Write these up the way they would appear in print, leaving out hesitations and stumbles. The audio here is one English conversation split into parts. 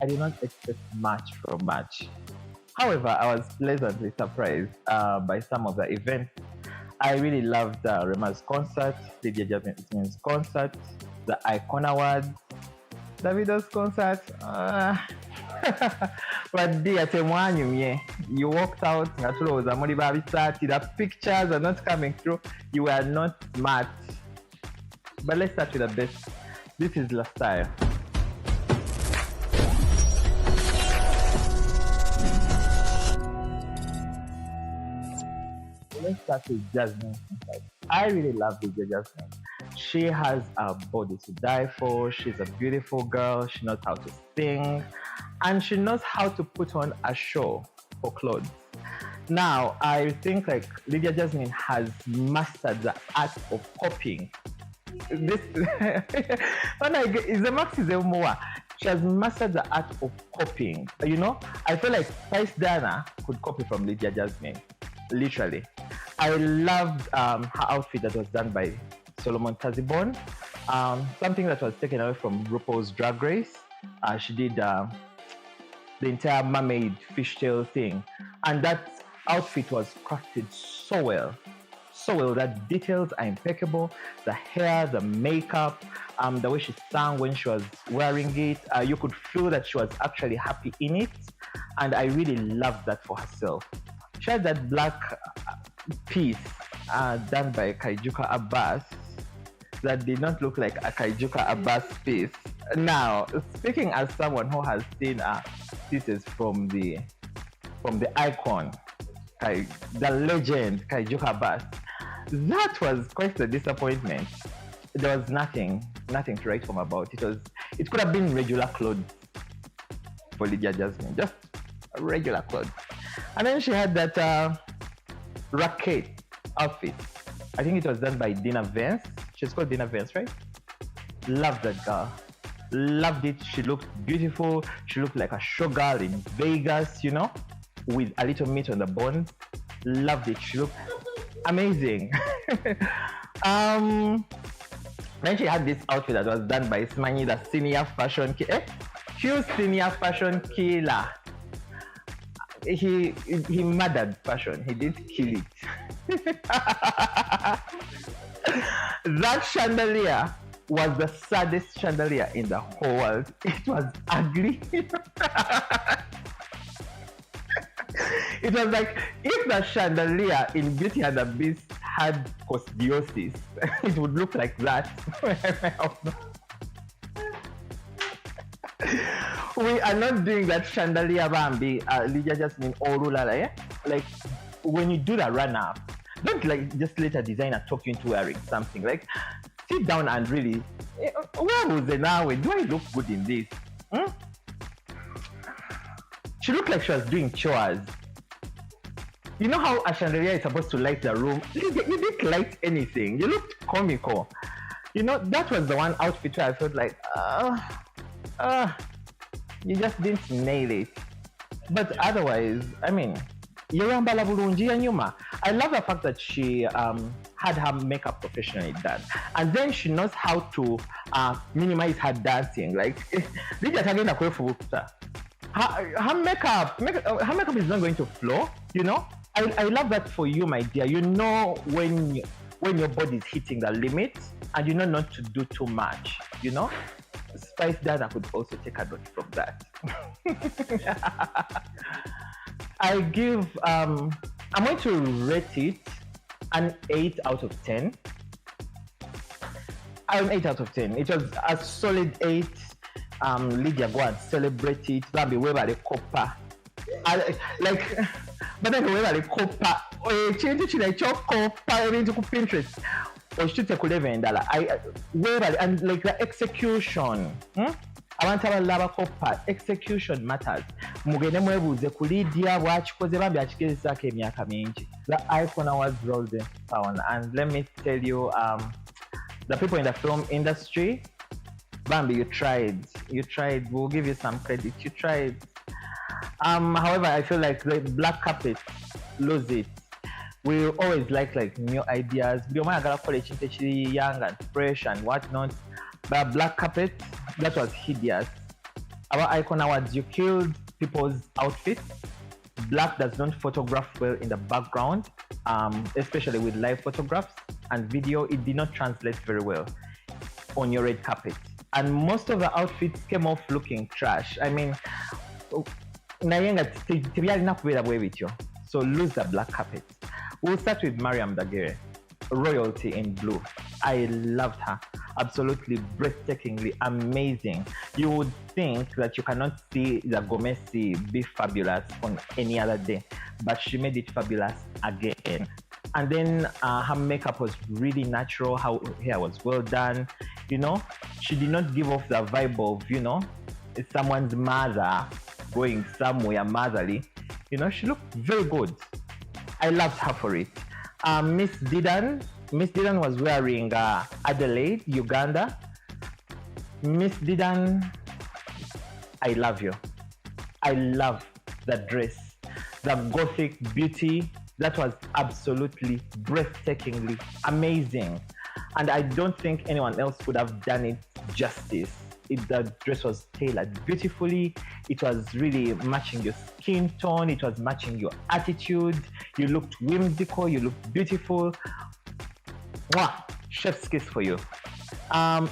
I did not expect much from March. However, I was pleasantly surprised by some of the events. I really loved Rema's concert, Lydia Jasmine's concert, the Icon Awards, Davido's concert. But dear Temwanyumye, you walked out, the pictures are not coming through, you were not smart. But let's start with the best. This is La Style. Let's start with Jasmine. I really love Lydia Jasmine. She has a body to die for. She's a beautiful girl. She knows how to sing, and she knows how to put on a show for clothes. Now, I think like Lydia Jasmine has mastered the art of copying. This when I get is the Maxi Zemoa. She has mastered the art of copying. You know, I feel like Spice Diana could copy from Lydia Jasmine, literally. I loved her outfit that was done by Solomon Tazibon. Something that was taken away from RuPaul's Drag Race. She did the entire mermaid fishtail thing, and that outfit was crafted so well. So well, the details are impeccable. The hair, the makeup, the way she sang when she was wearing it, you could feel that she was actually happy in it, and I really loved that for herself. She had that black piece done by Kaijuka Abbas that did not look like a Kaijuka Abbas piece. Now, speaking as someone who has seen pieces from the icon, the legend Kaijuka Abbas, that was quite a disappointment. There was nothing to write home about. It could have been regular clothes for Lydia Jasmine, just regular clothes. And then she had that racket outfit. I think it was done by Dina Vance. She's called Dina Vance, right? Loved that girl. Loved it. She looked beautiful. She looked like a showgirl in Vegas, you know, with a little meat on the bones. Loved it. She looked amazing. Then she had this outfit that was done by Smanyi, the senior fashion senior fashion killer. He murdered fashion. He didn't kill it. That chandelier was the saddest chandelier in the whole world. It was ugly. It was like if the chandelier in Beauty and the Beast had costiosis, it would look like that. We are not doing that chandelier Bambi, Lydia Jasmine or Rulala, yeah? Like when you do the run up, don't like just let a designer talk you into wearing something. Like sit down and really, where was it now? Do I look good in this? She looked like she was doing chores. You know how a chandelier is supposed to light the room? You didn't light anything. You looked comical. You know, that was the one outfit where I felt like, you just didn't nail it. But otherwise, I mean, I love the fact that she had her makeup professionally done, and then she knows how to minimize her dancing. Like, her makeup is not going to flow. You know, I love that for you, my dear. You know when your body is hitting the limit, and you know not to do too much. You know. Spice Dana could also take a note from that. I'm going to rate it an 8 out of 10. An 8 out of 10. It was a solid 8. Lydia, go and celebrate it. Bambi, wherever the copper. Like, but then wherever the copper. Change it to the copper into Pinterest. Oshitute ku $11. And like the execution. Abantu abalaba copper, execution matters. Mugende mwebuuze ku Lydia bw'akikoze bambi akigezesaako emyaka mingi. The Icon Awards rolled in town, and let me tell you, the people in the film industry, Bambi, you tried. We'll give you some credit. You tried. However, I feel like the black carpet lose it. We always like new ideas. We want to college young and fresh and whatnot. But black carpet, that was hideous. Our Icon Awards, you killed people's outfits. Black does not photograph well in the background, especially with live photographs and video. It did not translate very well on your red carpet. And most of the outfits came off looking trash. I mean, so lose the black carpet. We'll start with Mariam Dagere, royalty in blue. I loved her. Absolutely breathtakingly amazing. You would think that you cannot see the Gomesi be fabulous on any other day, but she made it fabulous again. And then her makeup was really natural. Her hair was well done. You know, she did not give off the vibe of, you know, someone's mother going somewhere motherly. You know, she looked very good. I loved her for it. Miss Didan was wearing Adelaide, Uganda. Miss Didan, I love you. I love the dress, the gothic beauty. That was absolutely breathtakingly amazing. And I don't think anyone else could have done it justice. The dress was tailored beautifully. It was really matching your skin tone. It was matching your attitude. You looked whimsical. You looked beautiful. Mwah! Chef's kiss for you.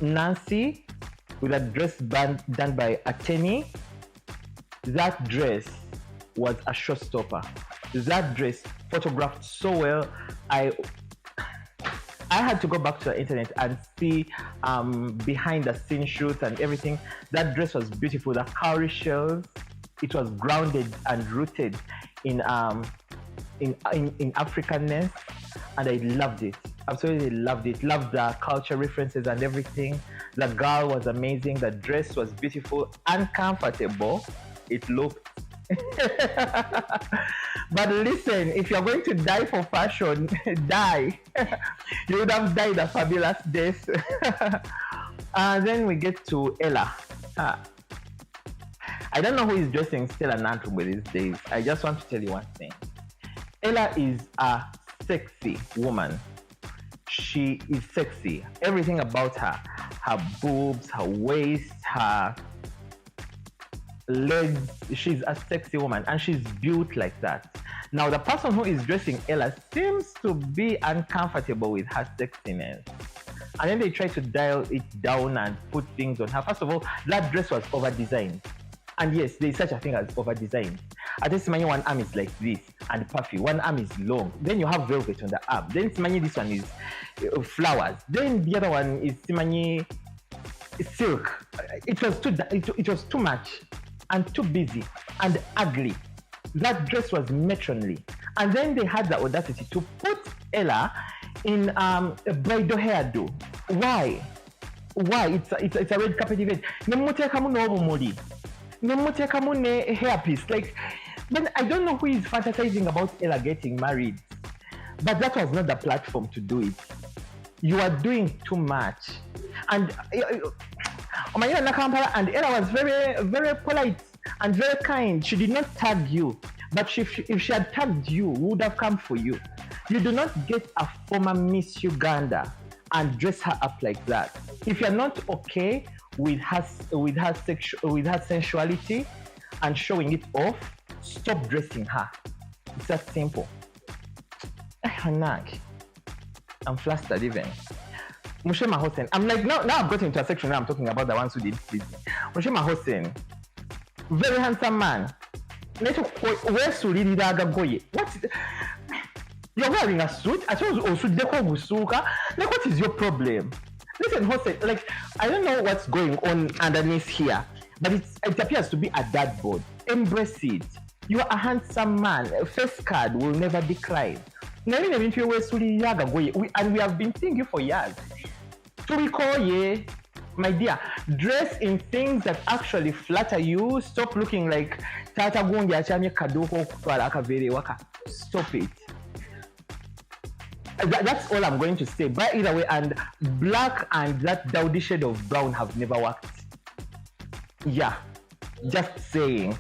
Nancy, with a dress done by Ateni. That dress was a showstopper. That dress photographed so well. I had to go back to the internet and see behind the scene shoots and everything. That dress was beautiful. The cowrie shells, it was grounded and rooted in Africanness, and I loved it. Absolutely loved it. Loved the culture references and everything. The girl was amazing. The dress was beautiful and comfortable. It looked but listen, if you're going to die for fashion, die. You would have died a fabulous death. Then we get to Ella. I don't know who is dressing Stella Nantumbe these days. I just want to tell you one thing. Ella is a sexy woman. She is sexy. Everything about her boobs, her waist, her legs, she's a sexy woman, and she's built like that. Now the person who is dressing Ella seems to be uncomfortable with her sexiness, and then they try to dial it down and put things on her. First of all, that dress was over designed, and yes, there is such a thing as over designed. I just imagine one arm is like this and puffy, one arm is long, then you have velvet on the arm, then Simanye, this one is flowers, then the other one is Simanye silk. It was too much and too busy and ugly. That dress was matronly, and then they had the audacity to put Ella in a bridal hairdo. Why? It's a red carpet event. Hairpiece. Like, then I don't know who is fantasizing about Ella getting married, but that was not the platform to do it. You are doing too much, and and Ella was very, very polite and very kind. She did not tag you, but if she had tagged you, we would have come for you. You do not get a former Miss Uganda and dress her up like that. If you're not okay with her sensuality and showing it off, stop dressing her. It's that simple. I'm flustered even. Mushema Hossein. I'm like, now I've got into a section where I'm talking about the ones who did this. Mushema Hossein, very handsome man. What? You're wearing a suit? I suppose also like, what is your problem? Listen, Hossein, like, I don't know what's going on underneath here, but it appears to be a dad board. Embrace it. You are a handsome man. A face card will never decline. And we have been seeing you for years. So we call you, my dear, dress in things that actually flatter you. Stop looking like Tata Gunja Chanya Kadoko Kavere Waka. Stop it. That's all I'm going to say. But either way, and black and that dowdy shade of brown have never worked. Yeah, just saying.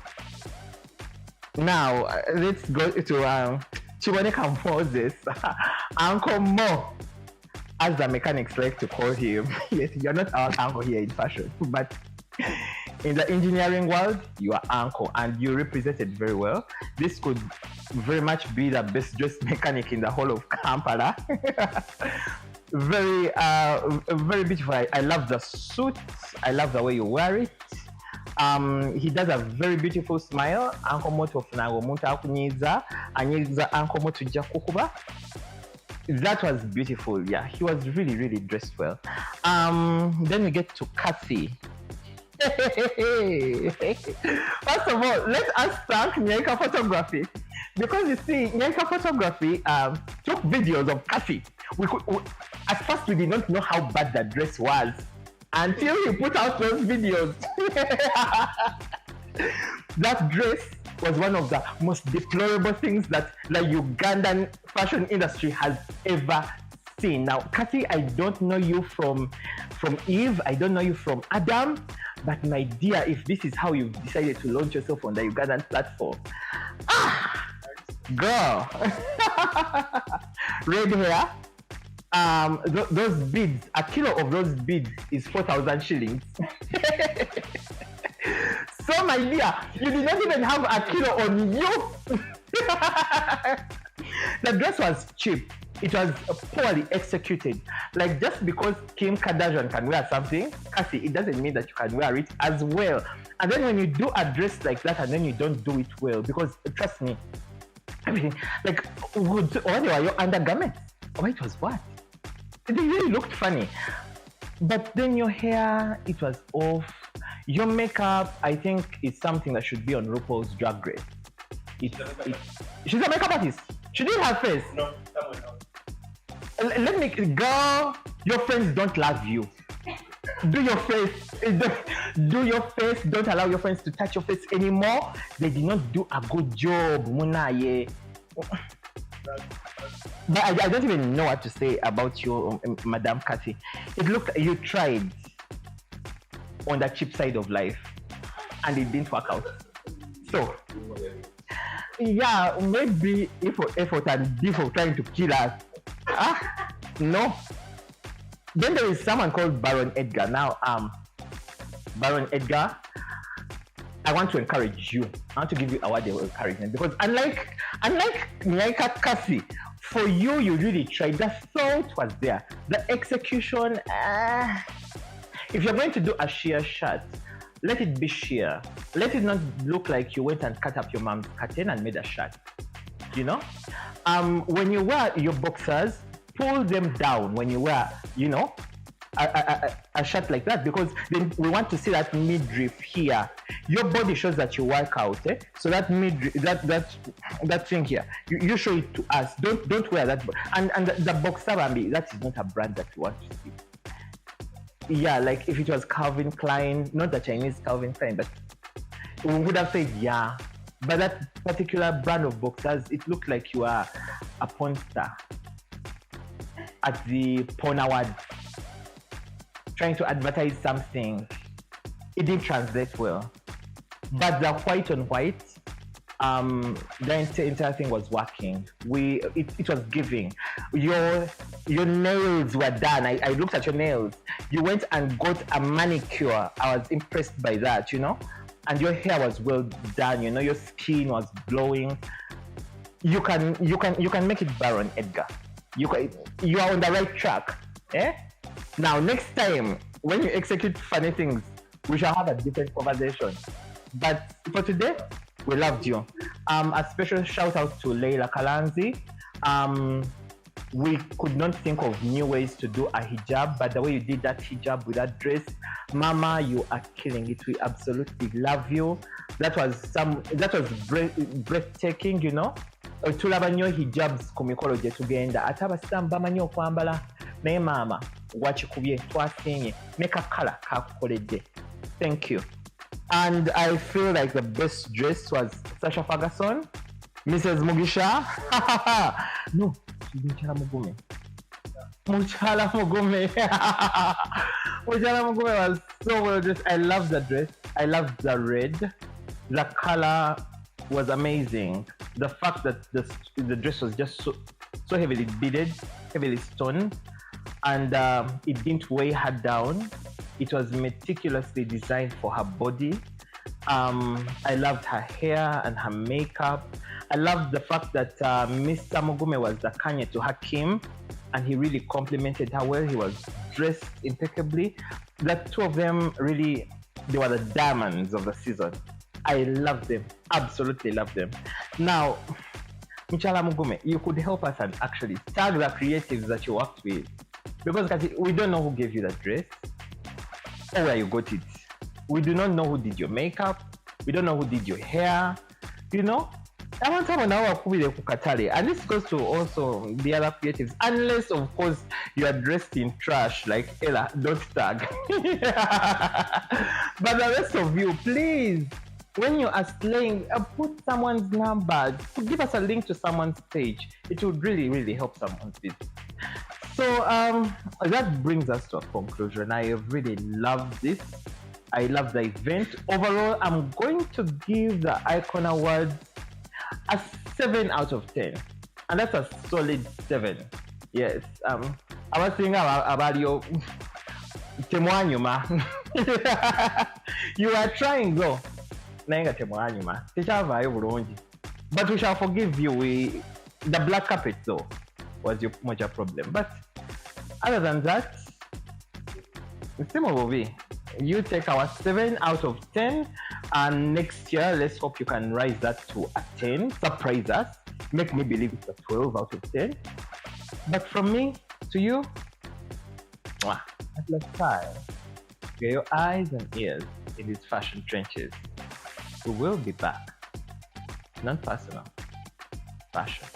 Now, let's go to Chiboneka Moses, Uncle Mo, as the mechanics like to call him. Yes, you're not our uncle here in fashion, but in the engineering world, you are uncle and you represented very well. This could very much be the best dressed mechanic in the whole of Kampala. Very beautiful. I love the suit. I love the way you wear it. He does a very beautiful smile. Uncle Moto funago omuntu akunyiza anyiza Uncle Moto tujja kukuba. That was beautiful. Yeah, he was really dressed well. Then we get to Kathy. First of all, let us thank Nyaika Photography, because you see, Nyaika Photography took videos of Kathy. At first we did not know how bad that dress was until he put out those videos. That dress was one of the most deplorable things that the Ugandan fashion industry has ever seen. Now, Kathy, I don't know you from Eve, I don't know you from Adam, but my dear, if this is how you've decided to launch yourself on the Ugandan platform, girl, red hair, those beads, a kilo of those beads is 4,000 shillings. So my dear, you did not even have a kilo on you. The dress was cheap. It was poorly executed. Like, just because Kim Kardashian can wear something, Cassie, it doesn't mean that you can wear it as well. And then when you do a dress like that and then you don't do it well, because trust me, I mean, like, what were your undergarments? Oh, it was what? They really looked funny. But then your hair, it was off. Your makeup, I think, is something that should be on RuPaul's Drag Race. She's a makeup artist. She didn't have face. No, someone else. Let me, girl, your friends don't love you. Do your face. Do your face. Don't allow your friends to touch your face anymore. They did not do a good job, Munaye. But I don't even know what to say about you, Madame Kathy. It looked like you tried on the cheap side of life and it didn't work out. So, yeah, maybe effort and default trying to kill us. No. Then there is someone called Baron Edgar. Now, Baron Edgar, I want to encourage you. I want to give you a word of encouragement, because unlike Kathy, for you, you really tried. The thought was there. The execution, if you're going to do a sheer shirt, let it be sheer. Let it not look like you went and cut up your mom's curtain and made a shirt. You know? When you wear your boxers, pull them down when you wear, you know, a shirt like that, because then we want to see that midriff here. Your body shows that you work out, so that midriff, that thing here, you show it to us. Don't wear that. And the boxer, that is not a brand that we want to see. Yeah, like if it was Calvin Klein, not the Chinese Calvin Klein, but we would have said yeah. But that particular brand of boxers, it looked like you are a porn star at the porn award trying to advertise something. It didn't translate well. But the white on white, the entire thing was working. It was giving. Your nails were done. I looked at your nails. You went and got a manicure. I was impressed by that, you know. And your hair was well done. You know, your skin was glowing. You can make it Baron Edgar. You are on the right track. Now next time when you execute funny things, we shall have a different conversation. But for today, we loved you. A special shout out to Leila Kalanzi. We could not think of new ways to do a hijab, but the way you did that hijab with that dress, Mama, you are killing it. We absolutely love you. That was breathtaking, you know. Tulaba nnyo hijabs ku mikolo gye tugenda ate abasiraamu bamanyi okwambala naye maama wakikubye twasiimye ne kakala kakukoledde. Thank you. And I feel like the best dress was Sasha Ferguson, Mrs. Mugisha. No, Muchala Mugume. Muchala Mugume. Muchala Mugume was so well dressed. I love the dress. I love the red. The color was amazing. The fact that the dress was just so heavily beaded, heavily stone, and it didn't weigh her down. It was meticulously designed for her body. I loved her hair and her makeup. I loved the fact that Mr. Mugume was the Kanye to her Kim, and he really complimented her well. He was dressed impeccably. The two of them really, they were the diamonds of the season. I love them, absolutely love them. Now, Michala Mugume, you could help us and actually tag the creatives that you worked with, because we don't know who gave you that dress or where you got it. We do not know who did your makeup. We don't know who did your hair. You know, I want someone now who will kukatale, and this goes to also the other creatives, unless of course you are dressed in trash like Ella. Don't tag. But the rest of you, please, when you are slaying, put someone's number, give us a link to someone's page. It would really, really help someone's business. So that brings us to a conclusion. I really love this. I love the event. Overall, I'm going to give the Icon Awards a 7 out of 10. And that's a solid 7. Yes. I was thinking about your temwanyuma. You are trying though. But we shall forgive you. The black carpet though was your major problem. But other than that, you take our 7 out of 10, and next year let's hope you can rise that to a 10. Surprise us, make me believe it's a 12 out of 10. But from me to you, let's try. Get your eyes and ears in these fashion trenches. We will be back. Non-personal fashion.